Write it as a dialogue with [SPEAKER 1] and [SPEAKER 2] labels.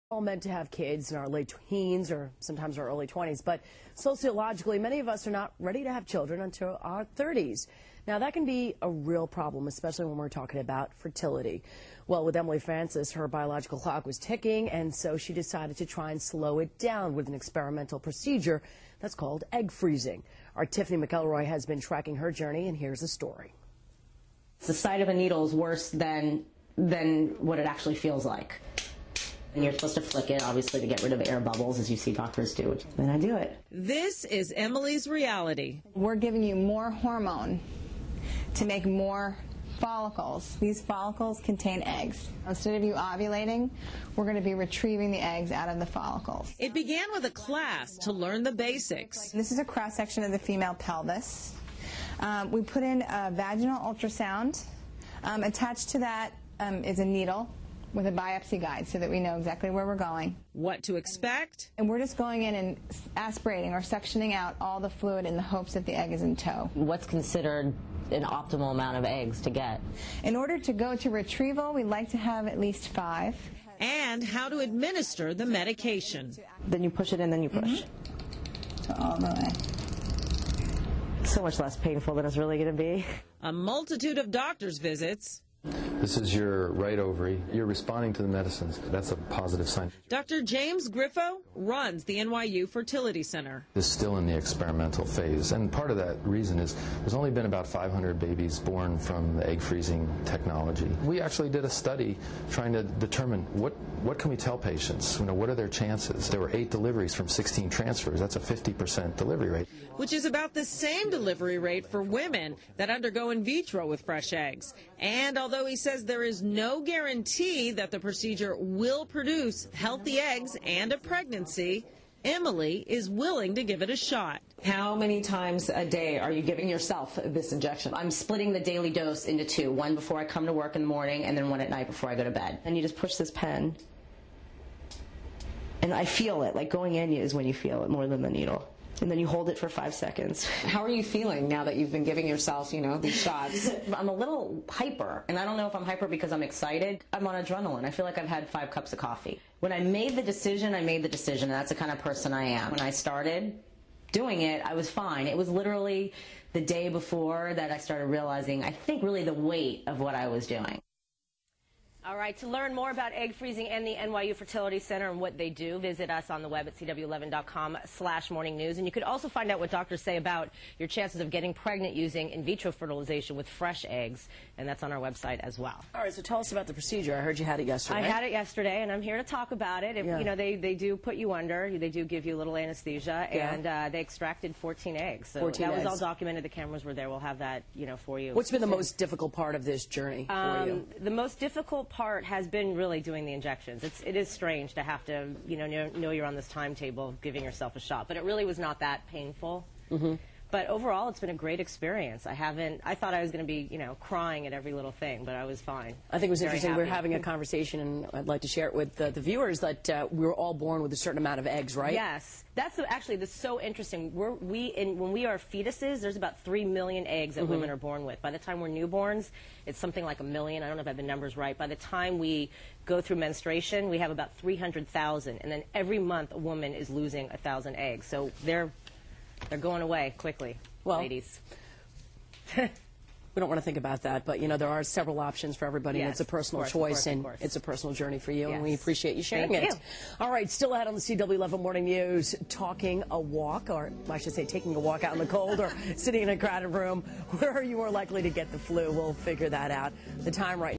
[SPEAKER 1] All meant to have kids in our late teens or sometimes our early 20s, but sociologically, many of us are not ready to have children until our 30s. Now, that can be a real problem, especially when we're talking about fertility. Well, with Emily Francis, her biological clock was ticking, and so she decided to try and slow it down with an experimental procedure that's called egg freezing. Our Tiffany McElroy has been tracking her journey, and here's the story.
[SPEAKER 2] The sight of a needle is worse than what it actually feels like. And you're supposed to flick it, obviously, to get rid of air bubbles, as you see doctors do. Then I do it.
[SPEAKER 3] This is Emily's reality.
[SPEAKER 4] We're giving you more hormone to make more follicles. These follicles contain eggs. Instead of you ovulating, we're going to be retrieving the eggs out of the follicles.
[SPEAKER 3] It began with a class to learn the basics.
[SPEAKER 4] This is a cross-section of the female pelvis. We put in a vaginal ultrasound. Attached to that is a needle with a biopsy guide so that we know exactly where we're going.
[SPEAKER 3] What to expect?
[SPEAKER 4] And we're just going in and aspirating or suctioning out all the fluid in the hopes that the egg is in tow.
[SPEAKER 2] What's considered an optimal amount of eggs to get? In
[SPEAKER 4] order to go to retrieval, we'd like to have at least 5.
[SPEAKER 3] And how to administer the medication.
[SPEAKER 2] Then you push it in, then you push.
[SPEAKER 4] So all the way.
[SPEAKER 2] So much less painful than it's really going to be.
[SPEAKER 3] A multitude of doctor's visits.
[SPEAKER 5] This is your right ovary. You're responding to the medicines. That's a positive sign.
[SPEAKER 3] Dr. James Griffo runs the NYU Fertility Center.
[SPEAKER 5] It's still in the experimental phase, and part of that reason is there's only been about 500 babies born from the egg freezing technology. We actually did a study trying to determine what can we tell patients, what are their chances. There were 8 deliveries from 16 transfers. That's a 50% delivery rate.
[SPEAKER 3] Which is about the same delivery rate for women that undergo in vitro with fresh eggs. And although he says there is no guarantee that the procedure will produce healthy eggs and a pregnancy, Emily is willing to give it a shot.
[SPEAKER 2] How many times a day are you giving yourself this injection? I'm splitting the daily dose into 2. One before I come to work in the morning, and then one at night before I go to bed. And you just push this pen, and I feel it. Like going in is when you feel it more than the needle. And then you hold it for 5 seconds.
[SPEAKER 6] How are you feeling now that you've been giving yourself, these shots?
[SPEAKER 2] I'm a little hyper, and I don't know if I'm hyper because I'm excited. I'm on adrenaline. I feel like I've had 5 cups of coffee. When I made the decision, and that's the kind of person I am. When I started doing it, I was fine. It was literally the day before that I started realizing, I think, really the weight of what I was doing.
[SPEAKER 7] All right, to learn more about egg freezing and the NYU Fertility Center and what they do, visit us on the web at CW11.com/morningnews. And you could also find out what doctors say about your chances of getting pregnant using in vitro fertilization with fresh eggs, and that's on our website as well.
[SPEAKER 1] All right, so tell us about the procedure. I heard you had it yesterday.
[SPEAKER 7] I had it yesterday, and I'm here to talk about it. They do put you under. They do give you a little anesthesia, and they extracted 14 eggs. So
[SPEAKER 1] 14
[SPEAKER 7] that was
[SPEAKER 1] eggs.
[SPEAKER 7] all documented. The cameras were there. We'll have that, for you.
[SPEAKER 1] What's been the most difficult part of this journey for you?
[SPEAKER 7] The most difficult part has been really doing the injections. It is strange to have to, know you're on this timetable of giving yourself a shot, but it really was not that painful. But overall, it's been a great experience. I thought I was going to be, crying at every little thing, but I was fine.
[SPEAKER 1] I think it was interesting. We're having a conversation, and I'd like to share it with the viewers, that we were all born with a certain amount of eggs, right?
[SPEAKER 7] Yes. That's so interesting. When we are fetuses, there's about 3 million eggs that women are born with. By the time we're newborns, it's something like 1 million. I don't know if I have the numbers right. By the time we go through menstruation, we have about 300,000. And then every month, a woman is losing 1,000 eggs. So they're going away quickly, ladies.
[SPEAKER 1] We don't want to think about that, but there are several options for everybody, and it's a personal choice, and it's a personal journey for you, and we appreciate you sharing it. All right, still ahead on the CW11 Morning News, taking a walk out in the cold or sitting in a crowded room. Where are you more likely to get the flu? We'll figure that out. The time right